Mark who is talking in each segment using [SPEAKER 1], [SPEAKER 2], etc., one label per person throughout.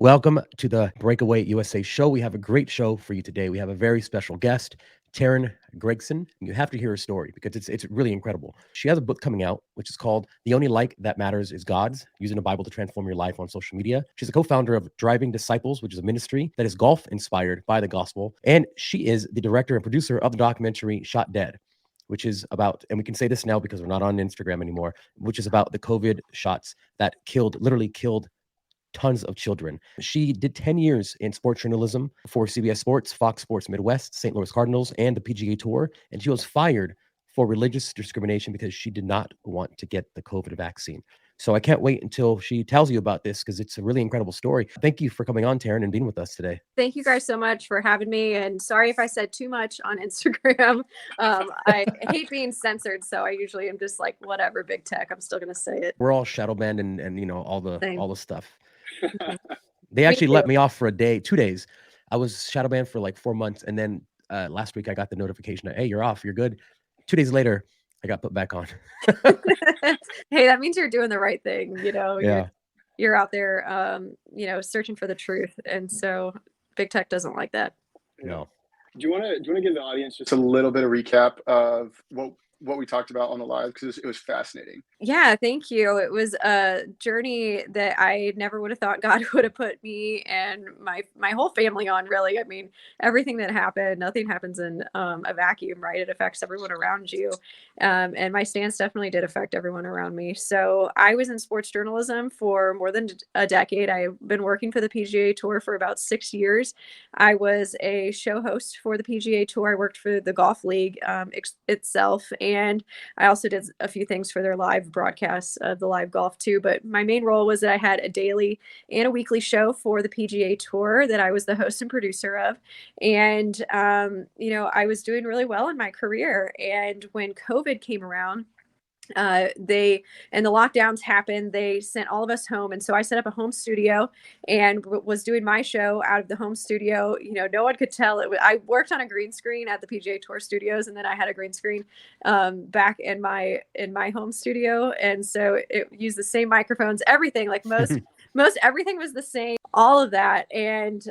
[SPEAKER 1] Welcome to the Breakaway USA show. We have a great show for you today. We have a very special guest, Teryn Gregson. You have to hear her story because it's really incredible. She has a book coming out, which is called The Only Light That Matters Is God's, Using the Bible to Transform Your Life on Social Media. She's a co-founder of Driving Disciples, which is a ministry that is golf inspired by the gospel. And she is the director and producer of the documentary Shot Dead, which is about, and we can say this now because we're not on Instagram anymore, which is about the COVID shots that literally killed tons of children. She did 10 years in sports journalism for CBS Sports, Fox Sports Midwest, St. Louis Cardinals, and the PGA Tour. And she was fired for religious discrimination because she did not want to get the COVID vaccine. So I can't wait until she tells you about this because it's a really incredible story. Thank you for coming on, Teryn, and being with us today.
[SPEAKER 2] Thank you guys so much for having me. And sorry if I said too much on Instagram. I hate being censored, so I usually am just like, whatever, big tech. I'm still going to say it.
[SPEAKER 1] We're all shadow banned and you know all the stuff. They
[SPEAKER 2] Me
[SPEAKER 1] actually
[SPEAKER 2] too.
[SPEAKER 1] let me off for a day, 2 days. I was shadow banned for like 4 months, and then last week I got the notification that, hey, you're off, you're good. 2 days later, I got put back on.
[SPEAKER 2] Hey, that means you're doing the right thing.
[SPEAKER 1] Yeah.
[SPEAKER 2] You're out there, searching for the truth, and so big tech doesn't like that.
[SPEAKER 1] No.
[SPEAKER 3] Do you want to give the audience just a little bit of recap of what we talked about on the live, because it was fascinating?
[SPEAKER 2] Yeah, thank you. It was a journey that I never would have thought God would have put me and my whole family on, really. I mean, everything that happened, nothing happens in a vacuum, right? It affects everyone around you. And my stance definitely did affect everyone around me. So I was in sports journalism for more than a decade. I've been working for the PGA Tour for about 6 years. I was a show host for the PGA Tour. I worked for the Golf League itself. And I also did a few things for their live broadcasts of the live golf too. But my main role was that I had a daily and a weekly show for the PGA Tour that I was the host and producer of. And, I was doing really well in my career. And when COVID came around, the lockdowns happened, they sent all of us home. And so I set up a home studio and was doing my show out of the home studio. No one could tell I worked on a green screen at the PGA Tour studios. And then I had a green screen, back in my home studio. And so it used the same microphones, everything, like most everything was the same, all of that. And,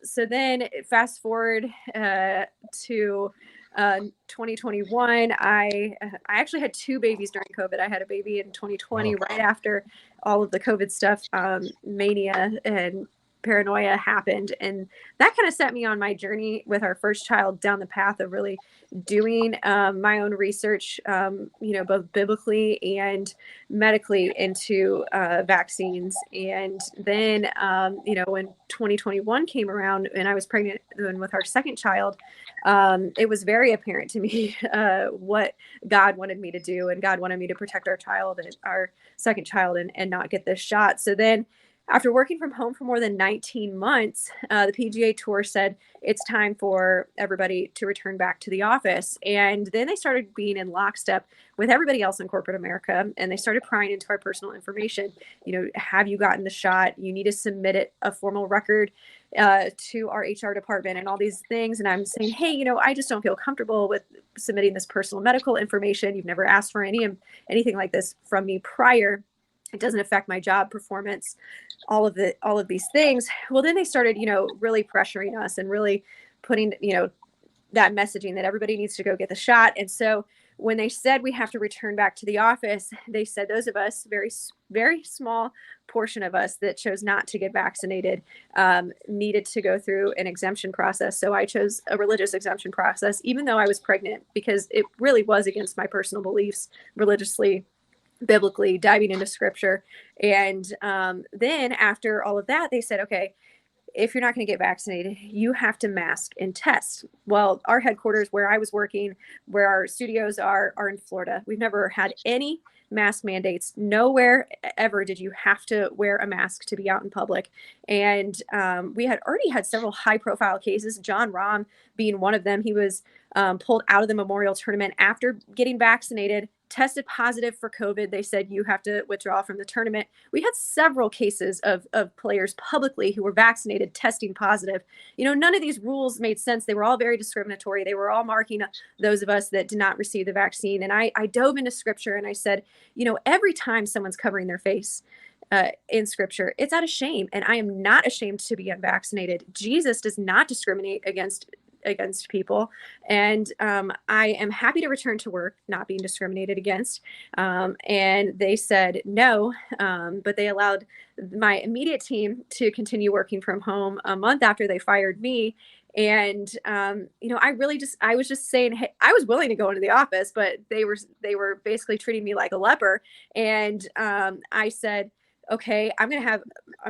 [SPEAKER 2] so then fast forward, to 2021, I actually had 2 babies during COVID. I had a baby in 2020, right after all of the COVID stuff, mania and paranoia happened. And that kind of set me on my journey with our first child down the path of really doing my own research, both biblically and medically into vaccines. And then, when 2021 came around and I was pregnant with our second child, it was very apparent to me what God wanted me to do. And God wanted me to protect our second child, and not get this shot. So then, after working from home for more than 19 months, the PGA Tour said it's time for everybody to return back to the office. And then they started being in lockstep with everybody else in corporate America. And they started prying into our personal information. Have you gotten the shot? You need to submit a formal record to our HR department and all these things. And I'm saying, hey, I just don't feel comfortable with submitting this personal medical information. You've never asked for anything like this from me prior. It doesn't affect my job performance, all of these things. Well, then they started, really pressuring us and really putting, that messaging that everybody needs to go get the shot. And so when they said we have to return back to the office, they said those of us, very, very small portion of us that chose not to get vaccinated, needed to go through an exemption process. So I chose a religious exemption process, even though I was pregnant, because it really was against my personal beliefs religiously, biblically, diving into scripture. And then after all of that, they said, okay, if you're not going to get vaccinated, you have to mask and test. Well, our headquarters where I was working, where our studios are in Florida. We've never had any mask mandates. Nowhere ever did you have to wear a mask to be out in public. And we had already had several high profile cases, John Rahm being one of them. He was pulled out of the Memorial Tournament after getting vaccinated, tested positive for COVID. They said you have to withdraw from the tournament. We had several cases of players publicly who were vaccinated testing positive. None of these rules made sense. They were all very discriminatory. They were all marking those of us that did not receive the vaccine. And I dove into scripture and I said, every time someone's covering their face, in scripture. It's out of shame. And I am not ashamed to be unvaccinated. Jesus does not discriminate against people. And I am happy to return to work, not being discriminated against. And they said no, but they allowed my immediate team to continue working from home a month after they fired me. And I was just saying, hey, I was willing to go into the office, but they were basically treating me like a leper. And I said, okay, I'm going to have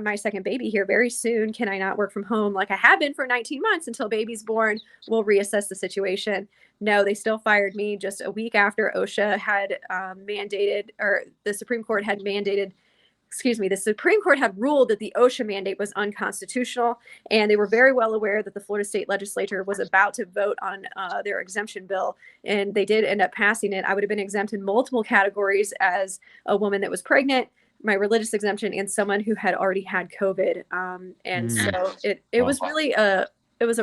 [SPEAKER 2] my second baby here very soon. Can I not work from home like I have been for 19 months until baby's born? We'll reassess the situation. No, they still fired me just a week after OSHA had mandated, or the Supreme Court had mandated, the Supreme Court had ruled that the OSHA mandate was unconstitutional, and they were very well aware that the Florida State Legislature was about to vote on their exemption bill, and they did end up passing it. I would have been exempt in multiple categories as a woman that was pregnant, my religious exemption, and someone who had already had COVID. So it was really a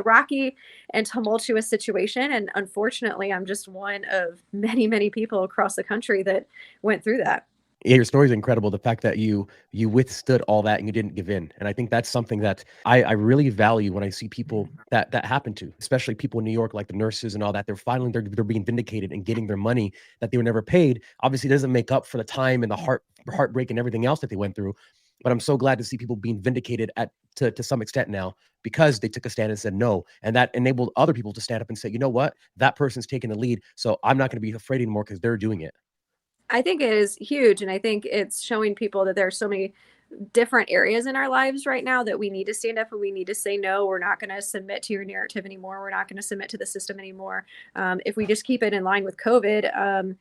[SPEAKER 2] rocky and tumultuous situation. And unfortunately, I'm just one of many, many people across the country that went through that.
[SPEAKER 1] Yeah, your story is incredible. The fact that you withstood all that and you didn't give in. And I think that's something that I really value when I see people that happen to, especially people in New York, like the nurses and all that. They're being vindicated and getting their money that they were never paid. Obviously, it doesn't make up for the time and the heartbreak and everything else that they went through. But I'm so glad to see people being vindicated to some extent now, because they took a stand and said no. And that enabled other people to stand up and say, you know what, that person's taking the lead, so I'm not going to be afraid anymore because they're doing it.
[SPEAKER 2] I think it is huge. And I think it's showing people that there are so many different areas in our lives right now that we need to stand up and we need to say, no, we're not going to submit to your narrative anymore. We're not going to submit to the system anymore. If we just keep it in line with COVID,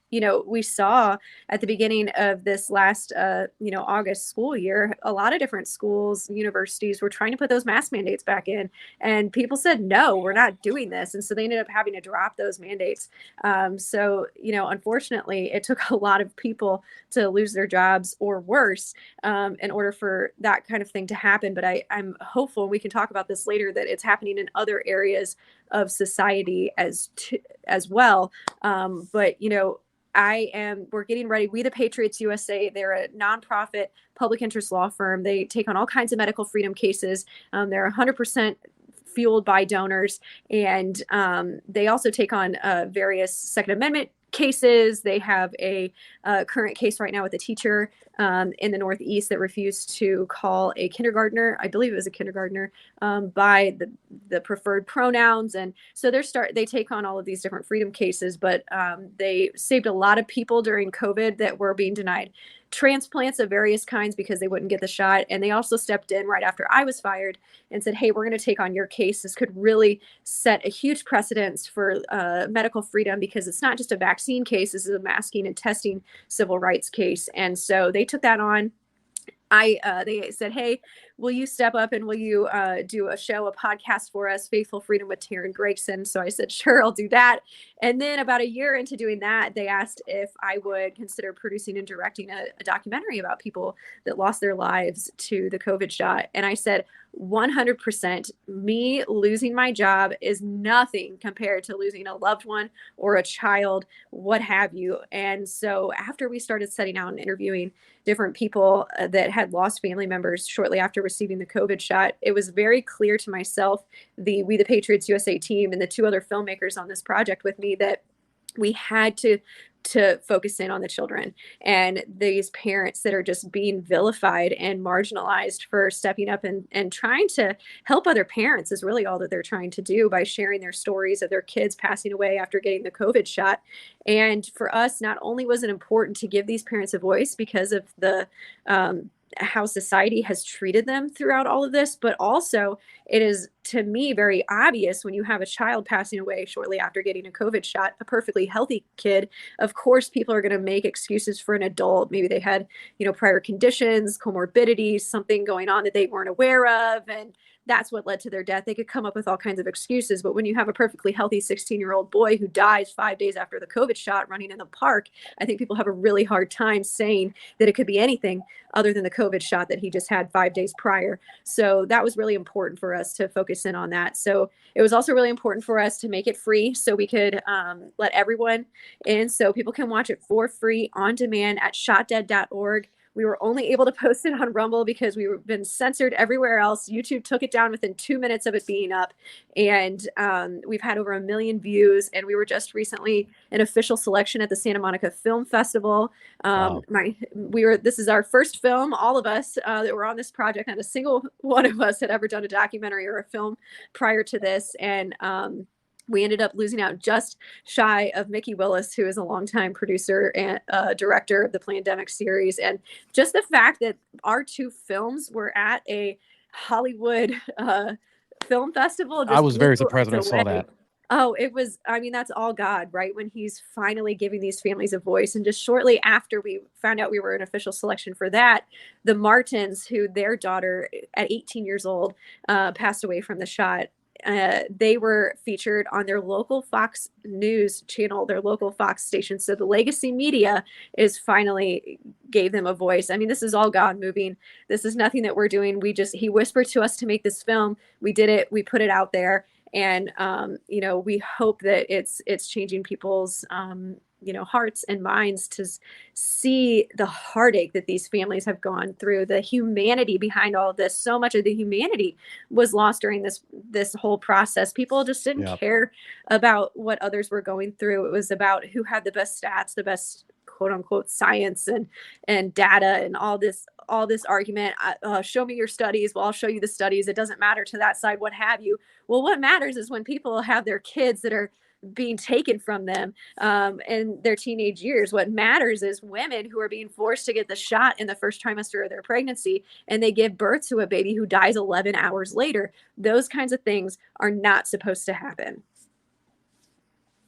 [SPEAKER 2] we saw at the beginning of this last, August school year, a lot of different schools, universities were trying to put those mask mandates back in, and people said, no, we're not doing this. And so they ended up having to drop those mandates. Unfortunately, it took a lot of people to lose their jobs or worse, in order for that kind of thing to happen. But I'm hopeful, and we can talk about this later, that it's happening in other areas of society as well. We're getting ready. We the Patriots USA, they're a nonprofit public interest law firm. They take on all kinds of medical freedom cases. They're 100% fueled by donors. And they also take on various Second Amendment cases. They have a current case right now with a teacher in the Northeast that refused to call a kindergartner, I believe it was a kindergartner, by the preferred pronouns. And so they take on all of these different freedom cases, but they saved a lot of people during COVID that were being denied transplants of various kinds because they wouldn't get the shot. And they also stepped in right after I was fired and said, hey, we're going to take on your case. This could really set a huge precedence for medical freedom, because it's not just a vaccine case. This is a masking and testing civil rights case. And so they took that on. They said, hey, will you step up and will you do a podcast for us, Faithful Freedom with Teryn Gregson? So I said, sure, I'll do that. And then about a year into doing that, they asked if I would consider producing and directing a documentary about people that lost their lives to the COVID shot. And I said, 100%. Me losing my job is nothing compared to losing a loved one or a child, what have you. And so after we started setting out and interviewing different people that had lost family members shortly after receiving the COVID shot, it was very clear to myself, We the Patriots USA team, and the two other filmmakers on this project with me, that we had to focus in on the children and these parents that are just being vilified and marginalized for stepping up and trying to help other parents is really all that they're trying to do by sharing their stories of their kids passing away after getting the COVID shot. And for us, not only was it important to give these parents a voice because of the how society has treated them throughout all of this, but also it is, to me, very obvious when you have a child passing away shortly after getting a COVID shot, a perfectly healthy kid. Of course, people are going to make excuses for an adult. Maybe they had, prior conditions, comorbidities, something going on that they weren't aware of, and that's what led to their death. They could come up with all kinds of excuses. But when you have a perfectly healthy 16-year-old boy who dies 5 days after the COVID shot running in the park, I think people have a really hard time saying that it could be anything other than the COVID shot that he just had 5 days prior. So that was really important for us to focus in on that. So it was also really important for us to make it free so we could let everyone in, so people can watch it for free on demand at shotdead.org. We were only able to post it on Rumble because we were been censored everywhere else. YouTube took it down within 2 minutes of it being up. And we've had over 1 million views. And we were just recently an official selection at the Santa Monica Film Festival.
[SPEAKER 1] Wow.
[SPEAKER 2] This is our first film, all of us that were on this project. Not a single one of us had ever done a documentary or a film prior to this. And we ended up losing out just shy of Mickey Willis, who is a longtime producer and director of the Plandemic series. And just the fact that our 2 films were at a Hollywood film festival.
[SPEAKER 1] I was very surprised when I saw that.
[SPEAKER 2] Oh, it was, I mean, that's all God, right? When he's finally giving these families a voice. And just shortly after we found out we were an official selection for that, the Martins, who their daughter at 18 years old passed away from the shot, they were featured on their local Fox News channel, their local Fox station. So the legacy media is finally gave them a voice. I mean, this is all God moving. This is nothing that we're doing. He whispered to us to make this film. We did it. We put it out there. And, we hope that it's changing people's, hearts and minds to see the heartache that these families have gone through, the humanity behind all of this. So much of the humanity was lost during this whole process. People just didn't care about what others were going through. It was about who had the best stats, the best quote unquote science and data and all this argument. Show me your studies. Well, I'll show you the studies. It doesn't matter to that side, what have you. Well, what matters is when people have their kids that are being taken from them in their teenage years. What matters is women who are being forced to get the shot in the first trimester of their pregnancy, and they give birth to a baby who dies 11 hours later. Those kinds of things are not supposed to happen.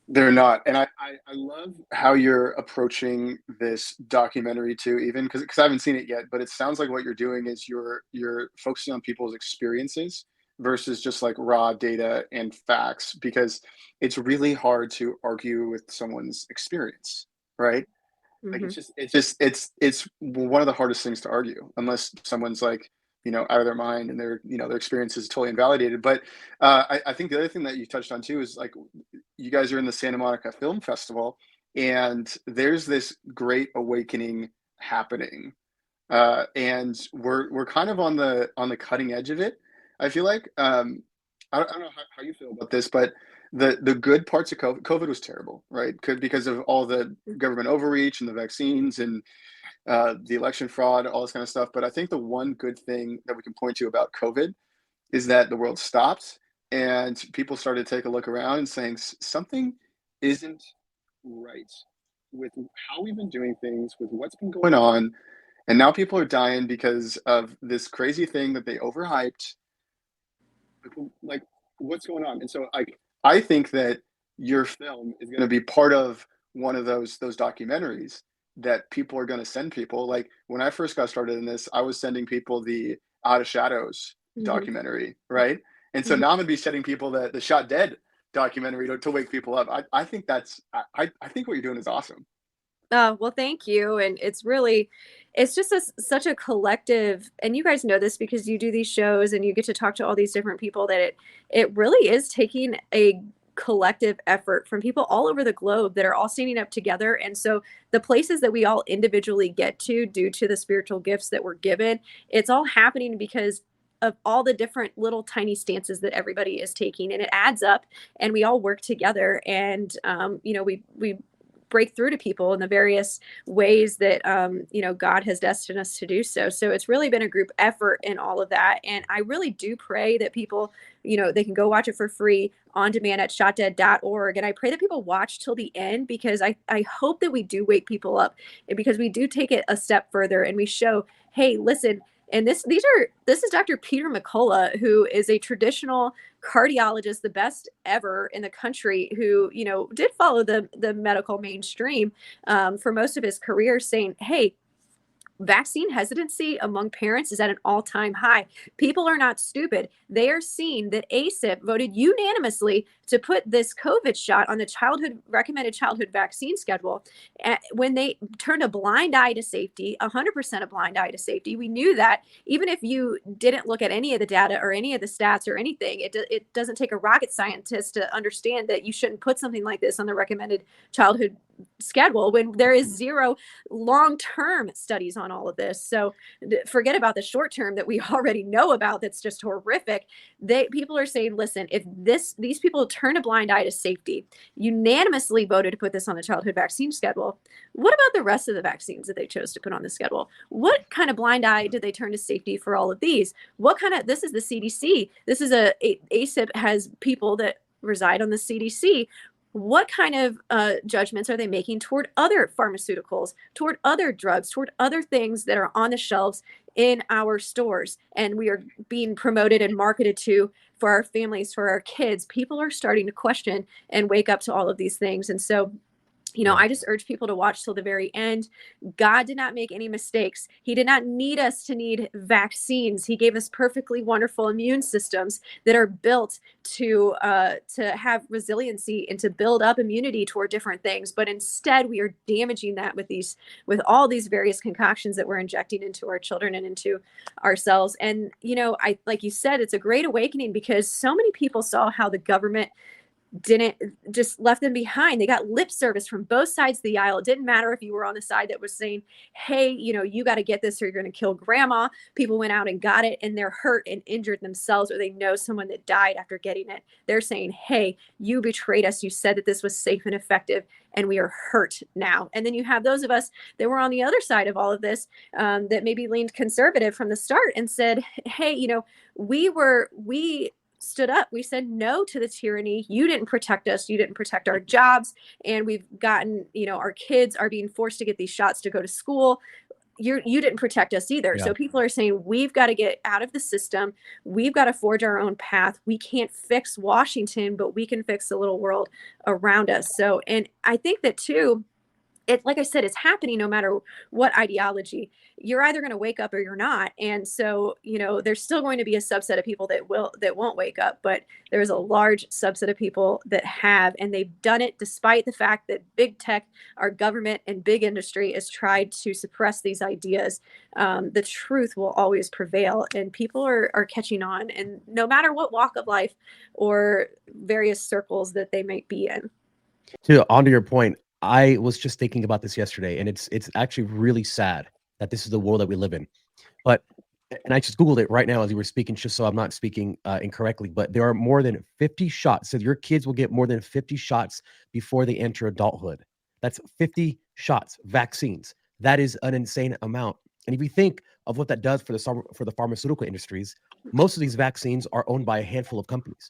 [SPEAKER 3] They're not. And I love how you're approaching this documentary too, even because I haven't seen it yet, but it sounds like what you're doing is you're focusing on people's experiences versus just like raw data and facts, because it's really hard to argue with someone's experience, right? Like it's one of the hardest things to argue unless someone's like, out of their mind and their experience is totally invalidated. But I think the other thing that you touched on too is like, you guys are in the Santa Monica Film Festival and there's this great awakening happening. And we're kind of on the cutting edge of it. I feel like, I don't know how you feel about this, but the good parts of COVID was terrible, right? Because of all the government overreach and the vaccines and the election fraud, all this kind of stuff. But I think the one good thing that we can point to about COVID is that the world stopped and people started to take a look around and saying something isn't right with how we've been doing things, with what's been going on. And now people are dying because of this crazy thing that they overhyped. Like, what's going on? And so I think that your film is going to be part of one of those documentaries that people are going to send people. Like when I first got started in this, I was sending people the Out of Shadows documentary, right? And so now I'm going to be sending people the Shot Dead documentary to wake people up. I think I think what you're doing is awesome.
[SPEAKER 2] Well, thank you. And it's just such a collective, and you guys know this because you do these shows and you get to talk to all these different people, that it really is taking a collective effort from people all over the globe that are all standing up together. And so the places that we all individually get to due to the spiritual gifts that we're given, it's all happening because of all the different little tiny stances that everybody is taking, and it adds up and we all work together. And, we break through to people in the various ways that, God has destined us to do so. So it's really been a group effort in all of that. And I really do pray that people, they can go watch it for free on demand at shotdead.org. And I pray that people watch till the end, because I hope that we do wake people up, and because we do take it a step further and we show, hey, listen. And this is Dr. Peter McCullough, who is a traditional cardiologist, the best ever in the country, who, did follow the medical mainstream for most of his career, saying, hey, vaccine hesitancy among parents is at an all-time high. People are not stupid. They are seeing that ACIP voted unanimously to put this COVID shot on the recommended childhood vaccine schedule. When they turned a blind eye to safety, 100% a blind eye to safety. We knew that even if you didn't look at any of the data or any of the stats or anything, it doesn't take a rocket scientist to understand that you shouldn't put something like this on the recommended childhood schedule when there is zero long-term studies on all of this. So forget about the short term that we already know about. That's just horrific. People are saying, listen, if these people turn a blind eye to safety, unanimously voted to put this on the childhood vaccine schedule. What about the rest of the vaccines that they chose to put on the schedule? What kind of blind eye did they turn to safety for all of these? This is the CDC. This is ACIP has people that reside on the CDC. What kind of judgments are they making toward other pharmaceuticals, toward other drugs, toward other things that are on the shelves in our stores and we are being promoted and marketed to for our families, for our kids? People are starting to question and wake up to all of these things. And so, I just urge people to watch till the very end. God did not make any mistakes. He did not need us to need vaccines. He gave us perfectly wonderful immune systems that are built to have resiliency and to build up immunity toward different things. But instead, we are damaging that with all these various concoctions that we're injecting into our children and into ourselves. And like you said, it's a great awakening because so many people saw how the government didn't just left them behind. They got lip service from both sides of the aisle. It didn't matter if you were on the side that was saying, hey, you got to get this or you're going to kill grandma. People went out and got it and they're hurt and injured themselves, or they know someone that died after getting it. They're saying, hey, you betrayed us. You said that this was safe and effective and we are hurt now. And then you have those of us that were on the other side of all of this that maybe leaned conservative from the start and said, hey, we stood up. We said no to the tyranny. You didn't protect us. You didn't protect our jobs. And we've gotten, our kids are being forced to get these shots to go to school. You didn't protect us either.
[SPEAKER 1] Yeah.
[SPEAKER 2] So people are saying, we've got to get out of the system. We've got to forge our own path. We can't fix Washington, but we can fix the little world around us. So, and I think that too, like I said, it's happening no matter what ideology. You're either going to wake up or you're not. And so, there's still going to be a subset of people that won't wake up, but there's a large subset of people that have, and they've done it despite the fact that big tech, our government, and big industry has tried to suppress these ideas. The truth will always prevail, and people are catching on, and no matter what walk of life or various circles that they might be in.
[SPEAKER 1] Onto your point, I was just thinking about this yesterday, and it's actually really sad that this is the world that we live in. And I just Googled it right now as you were speaking, just so I'm not speaking incorrectly, but there are more than 50 shots. So your kids will get more than 50 shots before they enter adulthood. That's 50 shots, vaccines. That is an insane amount. And if you think of what that does for the pharmaceutical industries, most of these vaccines are owned by a handful of companies.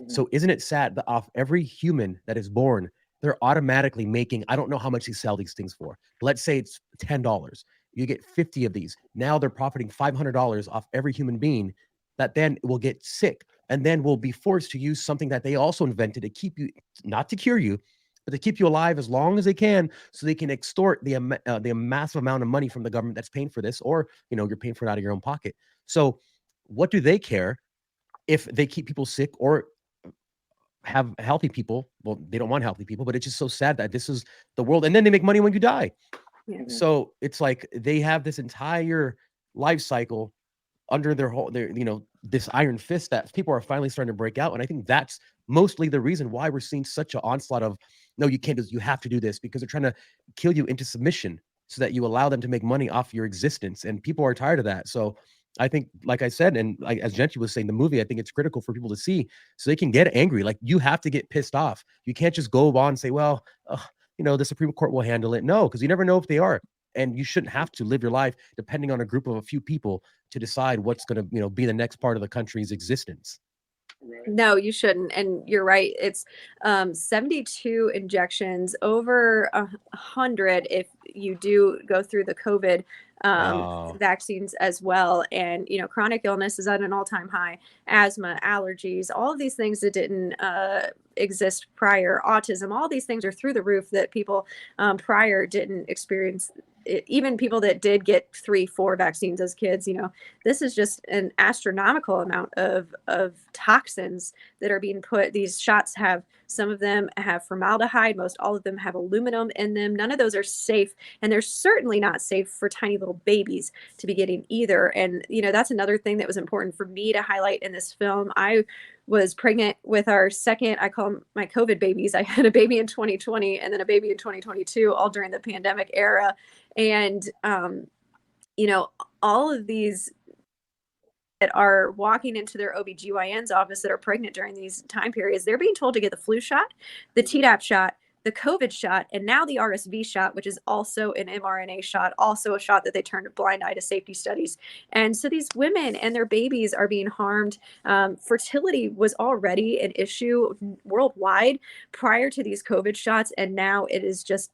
[SPEAKER 1] So isn't it sad that off every human that is born, they're automatically making, I don't know how much they sell these things for. Let's say it's $10. You get 50 of these. Now they're profiting $500 off every human being that then will get sick and then will be forced to use something that they also invented to keep you, not to cure you, but to keep you alive as long as they can, so they can extort the massive amount of money from the government that's paying for this, or you're paying for it out of your own pocket. So what do they care if they keep people sick or have healthy people? Well, they don't want healthy people, but it's just so sad that this is the world. And then they make money when you die. Yeah. So it's like they have this entire life cycle under their this iron fist that people are finally starting to break out. And I think that's mostly the reason why we're seeing such an onslaught of, no, you can't do this, you have to do this, because they're trying to kill you into submission so that you allow them to make money off your existence. And people are tired of that. So I think, like I said, and as Gentry was saying, the movie, I think it's critical for people to see so they can get angry. Like, you have to get pissed off. You can't just go on and say, well, the Supreme Court will handle it. No, because you never know if they are. And you shouldn't have to live your life depending on a group of a few people to decide what's going to, be the next part of the country's existence.
[SPEAKER 2] No, you shouldn't. And you're right. It's 72 injections, over 100 if you do go through the COVID vaccines as well. And, chronic illness is at an all-time high. Asthma, allergies, all of these things that didn't exist prior, autism, all these things are through the roof that people prior didn't experience. Even people that did get 3-4 vaccines as kids, this is just an astronomical amount of toxins that are being put. These shots some of them have formaldehyde. Most all of them have aluminum in them. None of those are safe. And they're certainly not safe for tiny little little babies to be getting either. And, that's another thing that was important for me to highlight in this film. I was pregnant with our second, I call them my COVID babies. I had a baby in 2020 and then a baby in 2022, all during the pandemic era. And, all of these that are walking into their OBGYN's office that are pregnant during these time periods, they're being told to get the flu shot, the Tdap shot, the COVID shot, and now the RSV shot, which is also an mRNA shot, also a shot that they turned a blind eye to safety studies. And so these women and their babies are being harmed. Fertility was already an issue worldwide prior to these COVID shots, and now it is just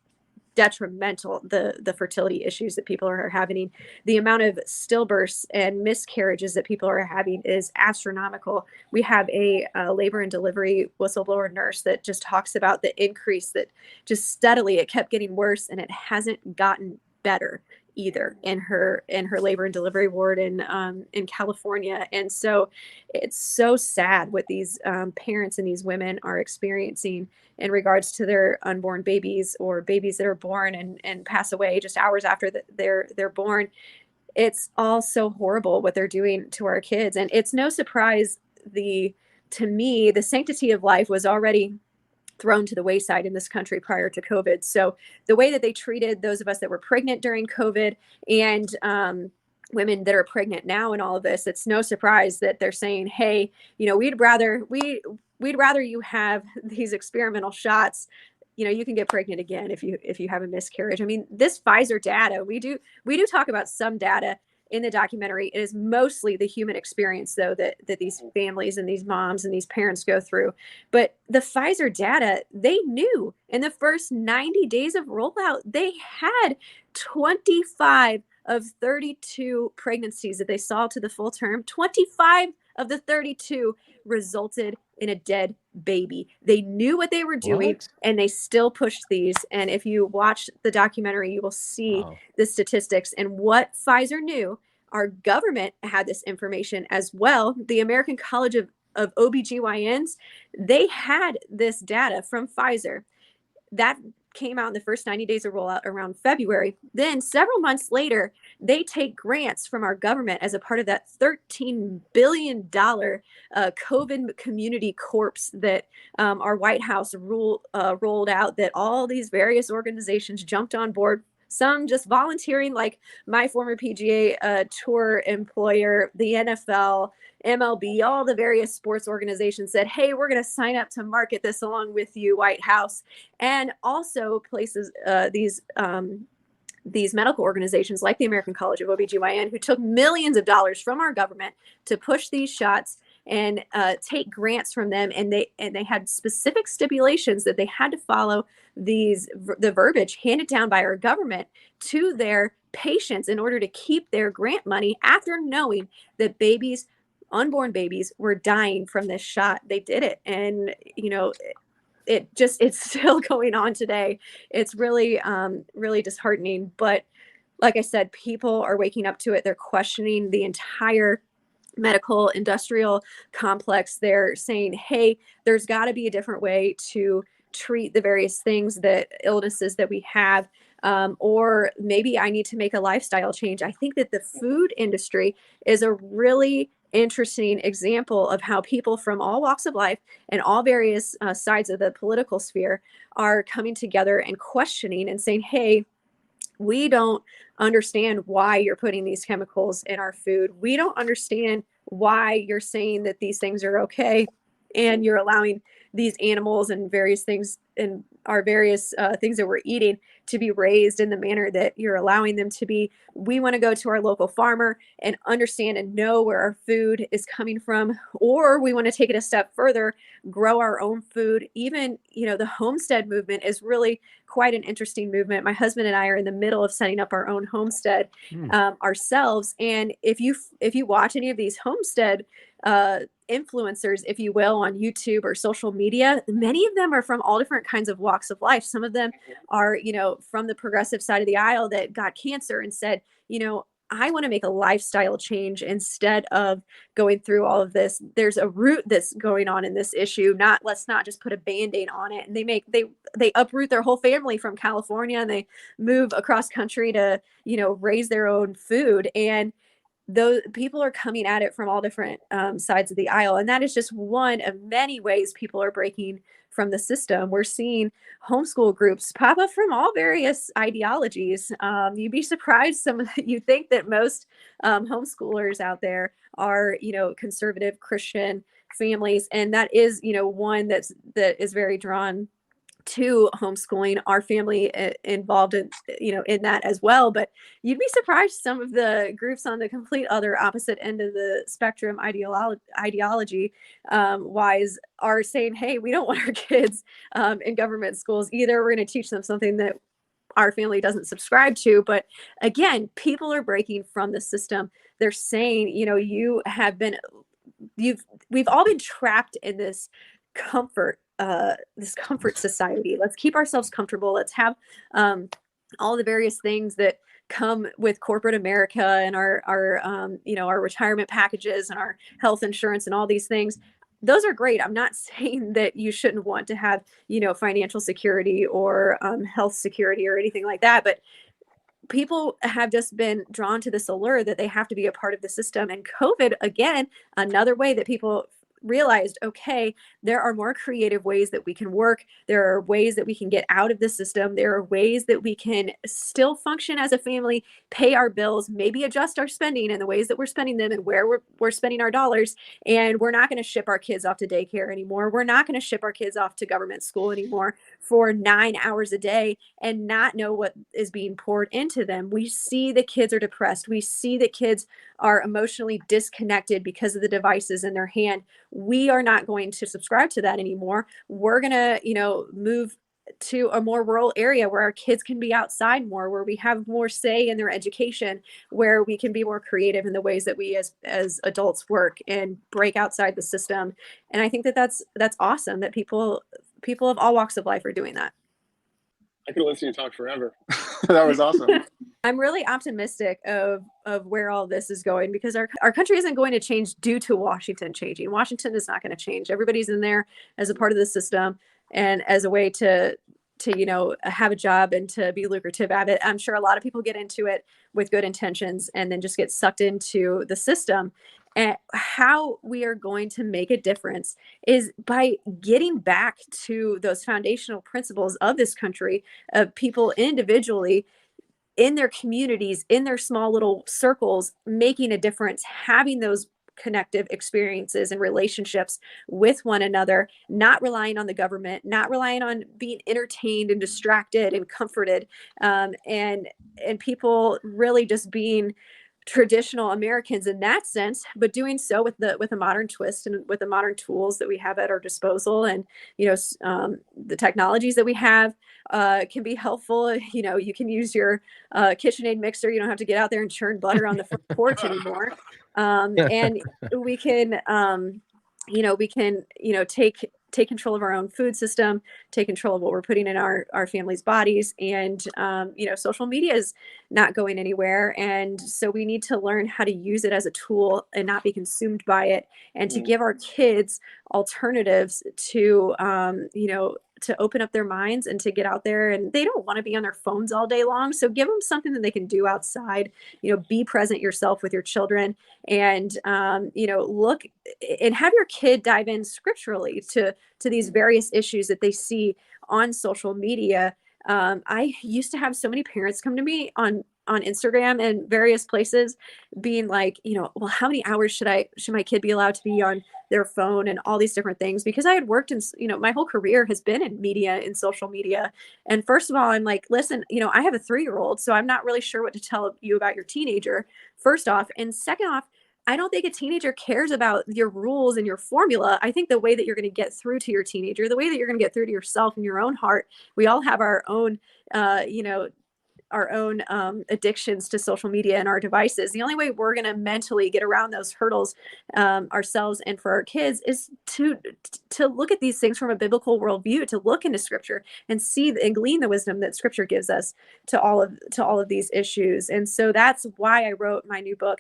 [SPEAKER 2] detrimental, the fertility issues that people are having. The amount of stillbirths and miscarriages that people are having is astronomical. We have a labor and delivery whistleblower nurse that just talks about the increase that just steadily, it kept getting worse, and it hasn't gotten better either in her labor and delivery ward in California. And so it's so sad what these parents and these women are experiencing in regards to their unborn babies or babies that are born and pass away just hours after they're born. It's all so horrible what they're doing to our kids. And it's no surprise, to me, the sanctity of life was already thrown to the wayside in this country prior to COVID. So the way that they treated those of us that were pregnant during COVID and women that are pregnant now in all of this, it's no surprise that they're saying, hey, we'd rather you have these experimental shots. You can get pregnant again if you have a miscarriage. I mean, this Pfizer data, we do talk about some data in the documentary. It is mostly the human experience, though, that these families and these moms and these parents go through. But the Pfizer data, they knew in the first 90 days of rollout, they had 25 of 32 pregnancies that they saw to the full term. 25 of the 32 resulted in a dead baby. They knew what they were doing, and they still pushed these. And if you watch the documentary, you will see the statistics and what Pfizer knew. Our government had this information as well. The American College of OBGYNs, they had this data from Pfizer. That came out in the first 90 days of rollout around February. Then several months later, they take grants from our government as a part of that $13 billion COVID community corpse that our White House rolled out, that all these various organizations jumped on board, some just volunteering, like my former PGA Tour employer, the NFL, MLB, all the various sports organizations said, hey, we're going to sign up to market this along with you, White House. And also places, these medical organizations like the American College of OBGYN, who took millions of dollars from our government to push these shots and take grants from them. And they had specific stipulations that they had to follow the verbiage handed down by our government to their patients in order to keep their grant money, after knowing that unborn babies were dying from this shot. They did it. And, it's still going on today. It's really, really disheartening. But like I said, people are waking up to it. They're questioning the entire medical industrial complex. They're saying, hey, there's got to be a different way to treat the various illnesses that we have. Or maybe I need to make a lifestyle change. I think that the food industry is a really interesting example of how people from all walks of life and all various sides of the political sphere are coming together and questioning and saying, hey, we don't understand why you're putting these chemicals in our food. We don't understand why you're saying that these things are okay, and you're allowing these animals and various things and our various things that we're eating to be raised in the manner that you're allowing them to be. We want to go to our local farmer and understand and know where our food is coming from, or we want to take it a step further, grow our own food. Even, the homestead movement is really quite an interesting movement. My husband and I are in the middle of setting up our own homestead ourselves. And if you watch any of these homestead influencers, if you will, on YouTube or social media, many of them are from all different kinds of walks of life. Some of them are, from the progressive side of the aisle that got cancer and said, I want to make a lifestyle change instead of going through all of this. There's a root that's going on in this issue. Let's not just put a Band-Aid on it. And they uproot their whole family from California and they move across country to, raise their own food. And those people are coming at it from all different sides of the aisle. And that is just one of many ways people are breaking from the system. We're seeing homeschool groups pop up from all various ideologies. You'd be surprised you think that most homeschoolers out there are, conservative Christian families. And that is, one that is very drawn to homeschooling. Our family involved in that as well. But you'd be surprised some of the groups on the complete other opposite end of the spectrum ideology wise are saying, hey, we don't want our kids in government schools either. We're going to teach them something that our family doesn't subscribe to. But again, people are breaking from the system. They're saying, we've all been trapped in this comfort society. Let's keep ourselves comfortable. Let's have all the various things that come with corporate America and our retirement packages and our health insurance and all these things. Those are great. I'm not saying that you shouldn't want to have, financial security or health security or anything like that. But people have just been drawn to this allure that they have to be a part of the system. And COVID, again, another way that people realized, okay, there are more creative ways that we can work. There are ways that we can get out of the system. There are ways that we can still function as a family, pay our bills, maybe adjust our spending and the ways that we're spending them and where we're spending our dollars. And we're not going to ship our kids off to daycare anymore. We're not going to ship our kids off to government school anymore for 9 hours a day and not know what is being poured into them. We see the kids are depressed. We see that kids are emotionally disconnected because of the devices in their hand. We are not going to subscribe to that anymore. We're going to, move to a more rural area where our kids can be outside more, where we have more say in their education, where we can be more creative in the ways that we as adults work and break outside the system. And I think that that's awesome that people of all walks of life are doing that.
[SPEAKER 4] I could listen to you talk forever.
[SPEAKER 3] That was awesome.
[SPEAKER 2] I'm really optimistic of where all this is going because our country isn't going to change due to Washington changing. Washington is not going to change. Everybody's in there as a part of the system and as a way to have a job and to be lucrative at it. I'm sure a lot of people get into it with good intentions and then just get sucked into the system. And how we are going to make a difference is by getting back to those foundational principles of this country, of people individually in their communities, in their small little circles, making a difference, having those connective experiences and relationships with one another, not relying on the government, not relying on being entertained and distracted and comforted, and people really just being traditional Americans in that sense, but doing so with a modern twist and with the modern tools that we have at our disposal. And, the technologies that we have can be helpful. You can use your KitchenAid mixer. You don't have to get out there and churn butter on the front porch anymore. And we can, take control of our own food system, take control of what we're putting in our families' bodies. And, social media is not going anywhere. And so we need to learn how to use it as a tool and not be consumed by it, and to give our kids alternatives to, to open up their minds and to get out there. And they don't want to be on their phones all day long. So give them something that they can do outside, be present yourself with your children and, look and have your kid dive in scripturally to these various issues that they see on social media. I used to have so many parents come to me on Instagram and various places being like, well, how many hours should my kid be allowed to be on their phone and all these different things? Because I had worked in, my whole career has been in media, in social media. And first of all, I'm like, listen, I have a 3-year-old, so I'm not really sure what to tell you about your teenager, first off. And second off, I don't think a teenager cares about your rules and your formula. I think the way that you're going to get through to your teenager, the way that you're going to get through to yourself and your own heart, we all have our own, addictions to social media and our devices. The only way we're going to mentally get around those hurdles ourselves and for our kids is to look at these things from a biblical worldview, to look into Scripture and see and glean the wisdom that Scripture gives us to all of these issues. And so that's why I wrote my new book,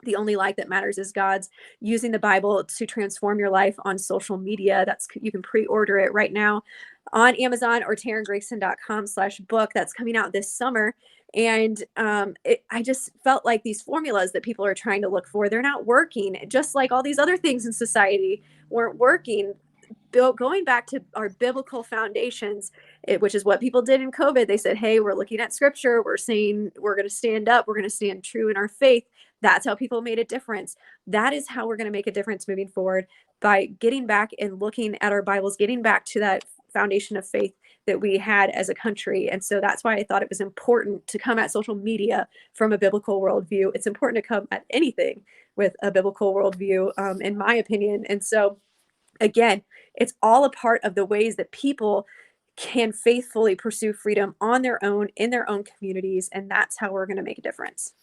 [SPEAKER 2] The Only Light That Matters Is God's, using the Bible to transform your life on social media. You can pre-order it right now on Amazon or TerynGregson.com/book. That's coming out this summer. And I just felt like these formulas that people are trying to look for, they're not working. Just like all these other things in society weren't working. Going back to our biblical foundations, which is what people did in COVID. They said, hey, we're looking at Scripture. We're saying we're going to stand up. We're going to stand true in our faith. That's how people made a difference. That is how we're going to make a difference moving forward, by getting back and looking at our Bibles, getting back to that foundation of faith that we had as a country. And so that's why I thought it was important to come at social media from a biblical worldview. It's important to come at anything with a biblical worldview, in my opinion. And so, again, it's all a part of the ways that people can faithfully pursue freedom on their own, in their own communities. And that's how we're going to make a difference.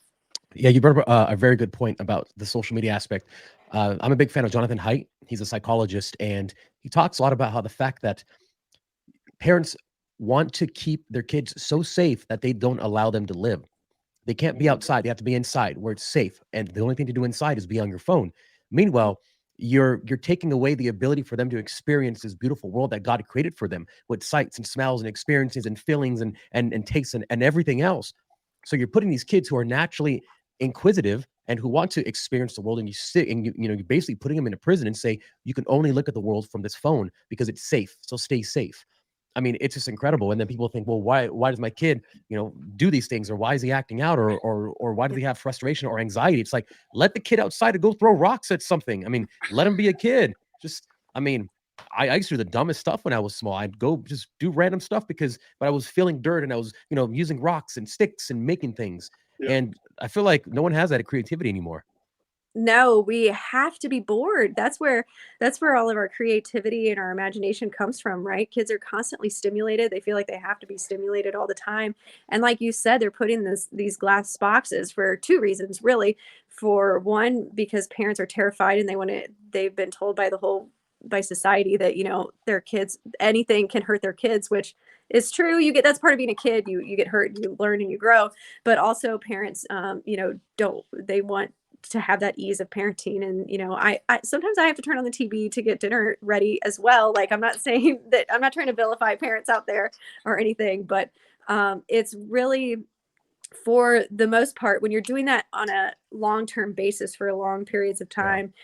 [SPEAKER 1] Yeah, you brought up a very good point about the social media aspect. I'm a big fan of Jonathan Haidt. He's a psychologist, and he talks a lot about how the fact that parents want to keep their kids so safe that they don't allow them to live. They can't be outside. They have to be inside where it's safe. And the only thing to do inside is be on your phone. Meanwhile, you're taking away the ability for them to experience this beautiful world that God created for them, with sights and smells and experiences and feelings and tastes and everything else. So you're putting these kids who are naturally inquisitive and who want to experience the world, and you're basically putting them in a prison and say, you can only look at the world from this phone because it's safe. So stay safe. I mean, it's just incredible. And then people think, well, why does my kid, do these things, or why is he acting out, or why does he have frustration or anxiety? It's like, let the kid outside and go throw rocks at something. I mean, let him be a kid. I used to do the dumbest stuff when I was small. I'd go just do random stuff but I was feeling dirt, and I was, using rocks and sticks and making things. Yeah. And I feel like no one has that creativity anymore.
[SPEAKER 2] No, we have to be bored. That's where all of our creativity and our imagination comes from, right? Kids are constantly stimulated. They feel like they have to be stimulated all the time. And like you said, they're put in these glass boxes for two reasons, really. For one, because parents are terrified and they've been told by society that, their kids, anything can hurt their kids, which is true. That's part of being a kid. You get hurt, you learn and you grow. But also parents, they want to have that ease of parenting. And, I sometimes I have to turn on the TV to get dinner ready as well. Like, I'm not saying that, I'm not trying to vilify parents out there or anything, but it's really, for the most part, when you're doing that on a long-term basis for long periods of time,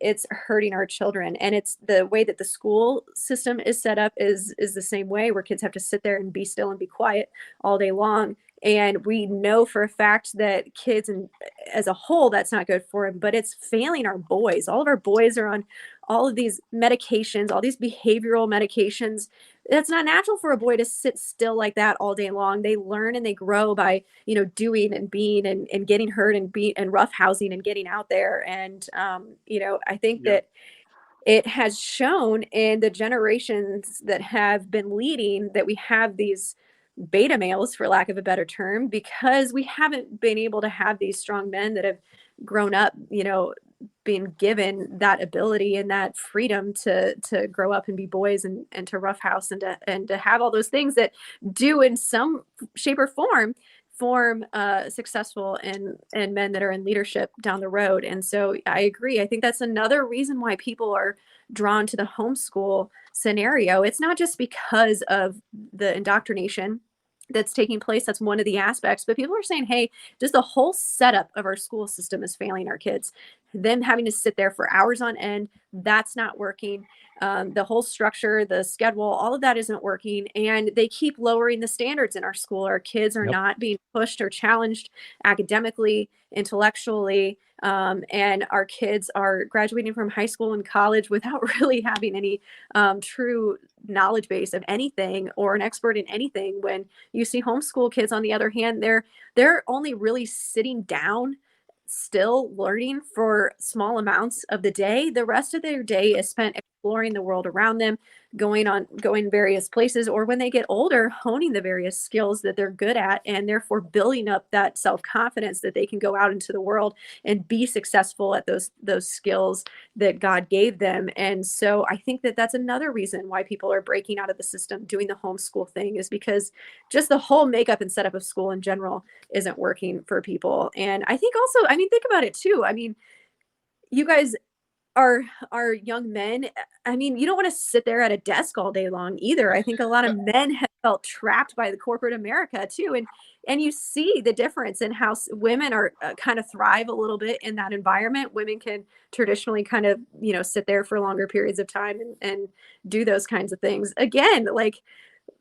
[SPEAKER 2] it's hurting our children. And it's the way that the school system is set up is the same way, where kids have to sit there and be still and be quiet all day long. And we know for a fact that kids, and as a whole, that's not good for them, but it's failing our boys. All of our boys are on all of these medications, all these behavioral medications. That's not natural for a boy to sit still like that all day long. They learn and they grow by, doing and being and getting hurt and roughhousing and getting out there. And, I think that it has shown in the generations that have been leading that we have these beta males, for lack of a better term, because we haven't been able to have these strong men that have grown up, being given that ability and that freedom to grow up and be boys and to roughhouse and to have all those things that do in some shape or form successful and men that are in leadership down the road. And so I agree. I think that's another reason why people are drawn to the homeschool scenario. It's not just because of the indoctrination that's taking place. That's one of the aspects, but people are saying, hey, just the whole setup of our school system is failing our kids. Them having to sit there for hours on end, that's not working. The whole structure, the schedule, all of that isn't working. And they keep lowering the standards in our school. Our kids are not being pushed or challenged academically, intellectually. And our kids are graduating from high school and college without really having any true knowledge base of anything or an expert in anything. When you see homeschool kids, on the other hand, they're only really sitting down, still learning for small amounts of the day. The rest of their day is spent exploring the world around them, going various places, or when they get older, honing the various skills that they're good at, and therefore building up that self-confidence that they can go out into the world and be successful at those skills that God gave them. And so I think that that's another reason why people are breaking out of the system, doing the homeschool thing, is because just the whole makeup and setup of school in general isn't working for people. And I think also, I mean, think about it too. I mean, you guys are young men. I mean, you don't want to sit there at a desk all day long either. I think a lot of men have felt trapped by the corporate America too. And you see the difference in how women are kind of thrive a little bit in that environment. Women can traditionally kind of, sit there for longer periods of time and do those kinds of things. Again, like,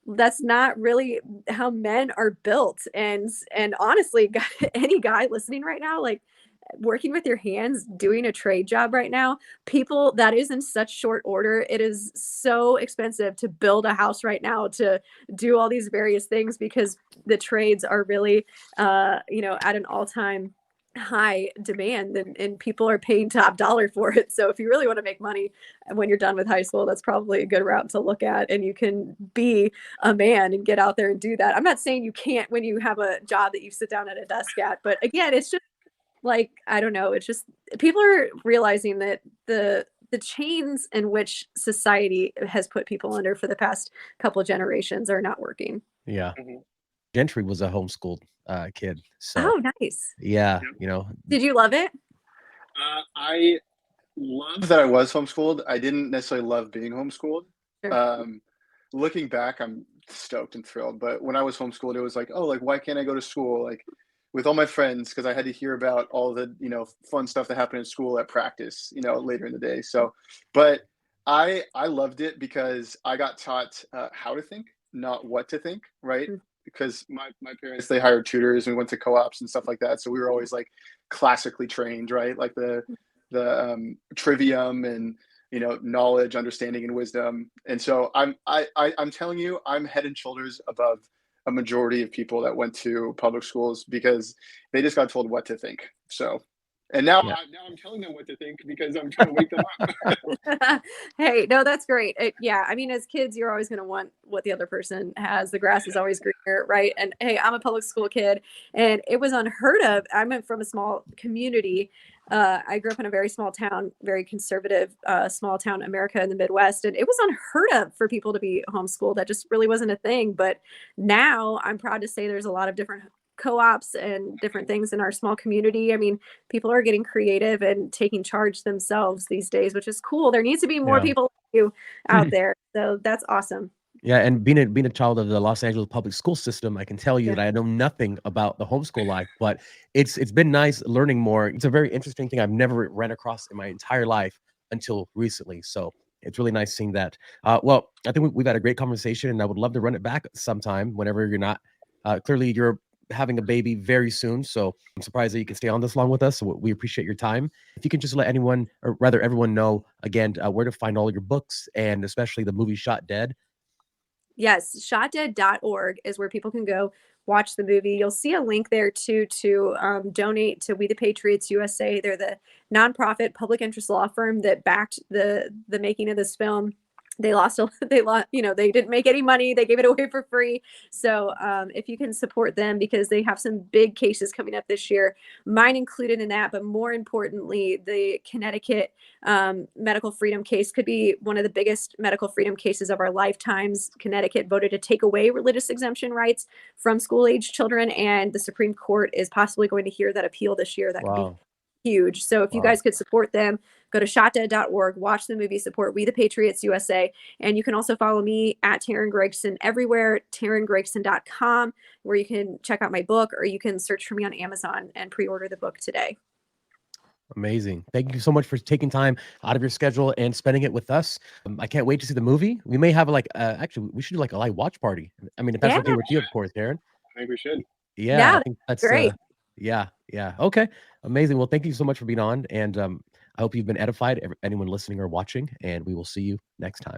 [SPEAKER 2] that's not really how men are built. And honestly, any guy listening right now, like, working with your hands, doing a trade job right now, people, that is in such short order. It is so expensive to build a house right now, to do all these various things, because the trades are really at an all-time high demand, and people are paying top dollar for it. So if you really want to make money when you're done with high school, that's probably a good route to look at, and you can be a man and get out there and do that. I'm not saying you can't when you have a job that you sit down at a desk at, but again, it's just like, I don't know, it's just people are realizing that the chains in which society has put people under for the past couple of generations are not working.
[SPEAKER 1] Yeah.
[SPEAKER 4] Mhm.
[SPEAKER 1] Gentry was a homeschooled kid. So
[SPEAKER 2] Oh, nice.
[SPEAKER 1] yeah,
[SPEAKER 2] Did you love it?
[SPEAKER 3] I love that I was homeschooled. I didn't necessarily love being homeschooled.
[SPEAKER 2] Sure.
[SPEAKER 3] Looking back, I'm stoked and thrilled. But when I was homeschooled, it was like, oh, like, why can't I go to school? Like, with all my friends, because I had to hear about all the, fun stuff that happened in school at practice, later in the day. So, but I loved it because I got taught how to think, not what to think, right?
[SPEAKER 2] Mm.
[SPEAKER 3] Because my parents, they hired tutors and we went to co-ops and stuff like that. So we were always like classically trained, right? Like the trivium and knowledge, understanding, and wisdom. And so I'm telling you, I'm head and shoulders above a majority of people that went to public schools because they just got told what to think. So, and now,
[SPEAKER 1] Yeah.
[SPEAKER 4] Now I'm telling them what to think because I'm trying to wake them up.
[SPEAKER 2] Hey, no, that's great. Yeah, I mean, as kids, you're always going to want what the other person has. The grass is always greener, right? And hey, I'm a public school kid, and it was unheard of. I'm from a small community. I grew up in a very small town, very conservative, small town America in the Midwest, and it was unheard of for people to be homeschooled. That just really wasn't a thing. But now I'm proud to say there's a lot of different co-ops and different things in our small community. I mean, people are getting creative and taking charge themselves these days, which is cool. There needs to be more
[SPEAKER 1] Yeah.
[SPEAKER 2] people like you out there. So that's awesome.
[SPEAKER 1] Yeah, and being a child of the Los Angeles public school system, I can tell you
[SPEAKER 2] Yeah.
[SPEAKER 1] that I know nothing about the homeschool life, but it's been nice learning more. It's a very interesting thing I've never ran across in my entire life until recently. So it's really nice seeing that. Well, I think we've had a great conversation, and I would love to run it back sometime whenever you're not. Clearly, you're having a baby very soon, so I'm surprised that you can stay on this long with us. So we appreciate your time. If you can just let anyone, or rather everyone, know again where to find all your books, and especially the movie Shot Dead.
[SPEAKER 2] Yes, shotdead.org is where people can go watch the movie. You'll see a link there too to donate to We the Patriots USA. They're the nonprofit public interest law firm that backed the making of this film. They lost, they didn't make any money. They gave it away for free. So if you can support them, because they have some big cases coming up this year, mine included in that, but more importantly, the Connecticut medical freedom case could be one of the biggest medical freedom cases of our lifetimes. Connecticut voted to take away religious exemption rights from school-age children, and the Supreme Court is possibly going to hear that appeal this year. That could be huge. So if you guys could support them, go to shotdead.org, watch the movie, support We the Patriots USA. And you can also follow me at Teryn Gregson everywhere, teryngregson.com, where you can check out my book, or you can search for me on Amazon and pre-order the book today.
[SPEAKER 1] Amazing. Thank you so much for taking time out of your schedule and spending it with us. I can't wait to see the movie. We may have actually, we should do like a live watch party. I mean, if that's okay with you, of course, Teryn.
[SPEAKER 4] I think we should.
[SPEAKER 1] Yeah, I think that's
[SPEAKER 2] great.
[SPEAKER 1] Yeah. Okay. Amazing. Well, thank you so much for being on. And I hope you've been edified, anyone listening or watching, and we will see you next time.